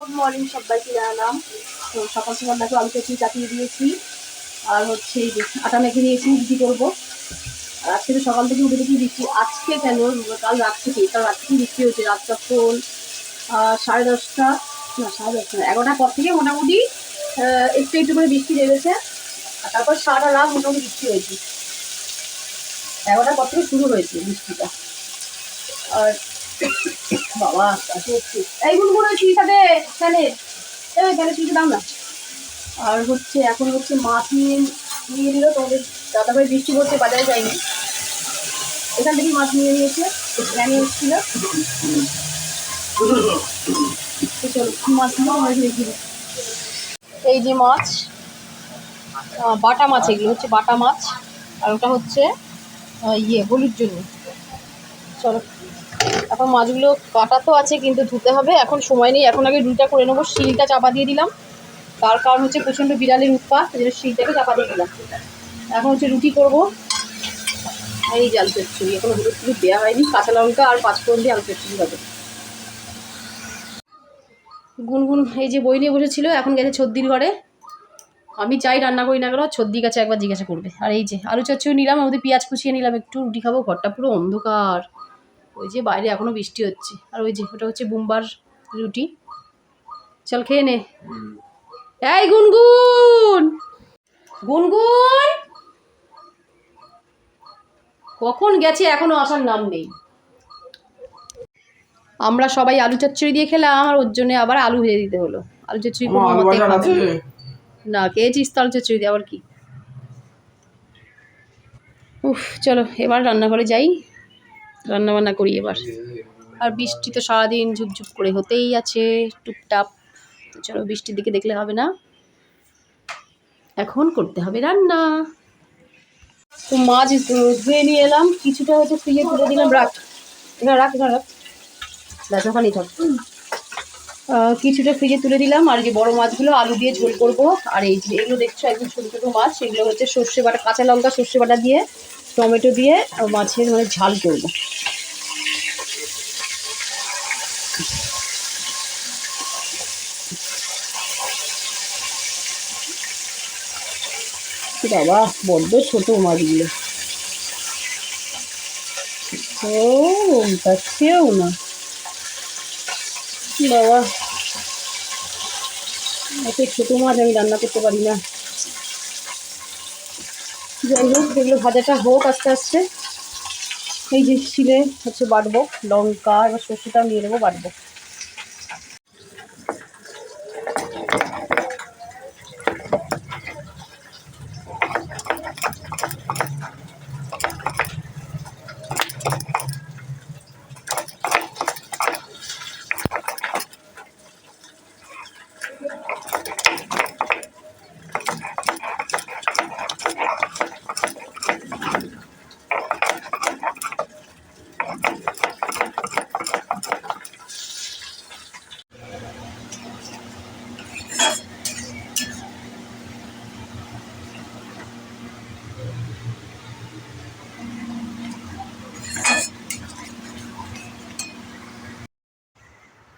Good morning সবাইকে জানালাম। তো সকাল সকাল দেখো আলু চচ্চড়ি চাপিয়ে দিয়েছি, আর হচ্ছে এই যে আটা মেখে নিয়েছি, রুটি করবো। আর আজকে তো সকাল থেকে উঠে দেখি বৃষ্টি। আজকে কেন, কাল রাত থেকেই বৃষ্টি হচ্ছে। রাত তখন 10:30, না 10:30 না 11টার পর থেকে মোটামুটি একটু একটু করে বৃষ্টি নেমেছে। আর তারপর সারা রাত মোটামুটি বৃষ্টি হয়েছে। 11টার পর থেকে শুরু হয়েছে বৃষ্টিটা। আর বাবা এই গুনগুলো সাথে ফ্যানের সুইচে দাম না। আর হচ্ছে এখন হচ্ছে মাছ নিয়ে নিল। তোমাদের দাদাভাই বৃষ্টি পড়তে বাজারে যায়নি, এখান থেকেই মাছ নিয়ে নিয়েছে। ভ্যানে এসেছিল। এই যে মাছ, বাটা মাছ, এগুলো হচ্ছে বাটা মাছ। আর ওটা হচ্ছে হলুদ জন্য। চলো, এখন মাছগুলো কাটা তো আছে কিন্তু ধুতে হবে, এখন সময় নেই। এখন আগে রুটিটা করে নেবো। শিলটা চাপা দিয়ে দিলাম, তার কারণ হচ্ছে প্রচণ্ড বিড়ালের উৎপাত, শিলটাকে চাপা দিয়ে দিলাম। এখন হচ্ছে রুটি করবো। এই যে আলু চচ্চড়ি, এখনো হলুদ টুলুদ দেওয়া হয়নি। কাঁচা লঙ্কা আর 5 ফোড়ন দিয়ে আলু চচ্চড়ি হবে। গুনগুন এই যে বই নিয়ে বসেছিল, এখন গেছে ছদ্দির ঘরে। আমি যাই রান্না করি না কেন, ছদ্দির কাছে একবার জিজ্ঞাসা করবে। আর এই যে আলু চচ্চড়ি নিলাম, আমাদের পেঁয়াজ কুচিয়ে নিলাম, একটু রুটি খাবো। ঘরটা পুরো অন্ধকার। ওই যে বাইরে এখনো বৃষ্টি হচ্ছে। আর ওই যে ওটা হচ্ছে বুম্বার রুটি। চল খেয়ে নে। এই গুনগুন, গুনগুন কখন গেছে, এখনো আসার নাম নেই। আমরা সবাই আলু চচ্চড়ি দিয়ে খেলাম, আর ওর জন্য আবার আলু ভেজে দিতে হলো। আলু চচ্চড়ি কোনো মতে খাবে না। খেয়েছিস তো আলু চচ্চড়ি দিয়ে, আবার কি। উফ, চলো এবার রান্নাঘরে যাই, রান্না বান্না করি এবার। আর বৃষ্টি তো সারাদিন ঝুপঝুপ করে হতেই আছে, টুপটাপ। তো চলো, বৃষ্টির দিকে দেখলে হবে না, এখন করতে হবে রান্না। তো মাছ ধুয়ে নিয়ে এলাম, কিছুটা হচ্ছে ফ্রিজে তুলে দিলাম। রাখ ব্যাস, ওখানেই থাক। কিছুটা ফ্রিজে তুলে দিলাম। আর যে বড় মাছগুলো আলু দিয়ে ঝোল করবো। আর এই যে এগুলো দেখছো একদম ছোটো ছোটো মাছ, সেগুলো হচ্ছে সর্ষে বাটা, কাঁচা লঙ্কা সর্ষে বাটা দিয়ে, টমেটো দিয়ে মাছের মানে ঝাল করবো। বাবা বড্ড ছোট মাছগুলো। ও তাচ্ছেও না বাবা, এত ছোট মাছ আমি রান্না করতে পারি না। যাই হোক, যেগুলো ভাজাটা হোক আস্তে আস্তে। এই যে শিলে হচ্ছে বাটবো লঙ্কা, এবার সর্ষেটাও নিয়ে নেবো, বাটবো।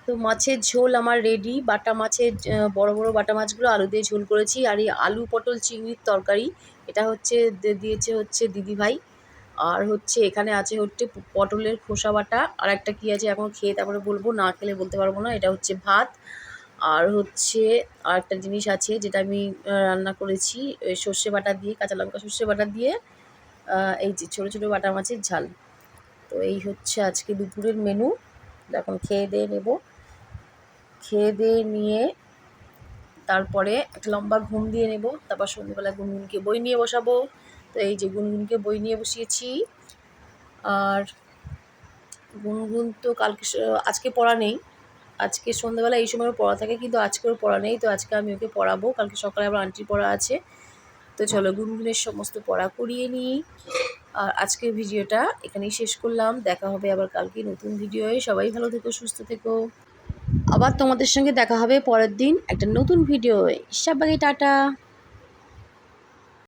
তো মাছের ঝোল আমার রেডি। বাটা মাছের বড় বড় বাটা মাছগুলো আলু দিয়ে ঝোল করেছি। আর এই আলু পটল চিংড়ির তরকারি, এটা হচ্ছে দিয়েছে হচ্ছে দিদিভাই। আর হচ্ছে এখানে আছে হচ্ছে পটলের খোসা বাটা। আর একটা কী আছে এখন খেয়ে তারপরে বলবো, না খেলে বলতে পারবো না। এটা হচ্ছে ভাত। আর হচ্ছে আর একটা জিনিস আছে যেটা আমি রান্না করেছি সর্ষে বাটা দিয়ে, কাঁচা লঙ্কা সর্ষে বাটা দিয়ে, এই যে ছোটো ছোটো বাটা মাছের ঝাল। তো এই হচ্ছে আজকে দুপুরের মেনু। এখন খেয়ে দিয়ে নেবো। খেয়ে দিয়ে নিয়ে তারপরে একটা লম্বা ঘুম দিয়ে নেব। তারপর সন্ধ্যেবেলা গুনগুনকে বই নিয়ে বসাবো। তো এই যে গুনগুনকে বই নিয়ে বসিয়েছি। আর গুনগুন তো আজকে পড়া নেই। আজকে সন্ধ্যেবেলা এই সময় পড়া থাকে, কিন্তু আজকে ওর পড়া নেই। তো আজকে আমি ওকে পড়াবো, কালকে সকালে আবার আন্টির পড়া আছে। তো চলো গুনগুনের সমস্ত পড়া করিয়ে নিই। আর আজকের ভিডিওটা এখানেই শেষ করলাম। দেখা হবে আবার কালকে নতুন ভিডিওয়ে। সবাই ভালো থেকো, সুস্থ থেকো। আবার তোমাদের সঙ্গে দেখা হবে পরের দিন একটা নতুন ভিডিওয়ে। সবাইকে টাটা।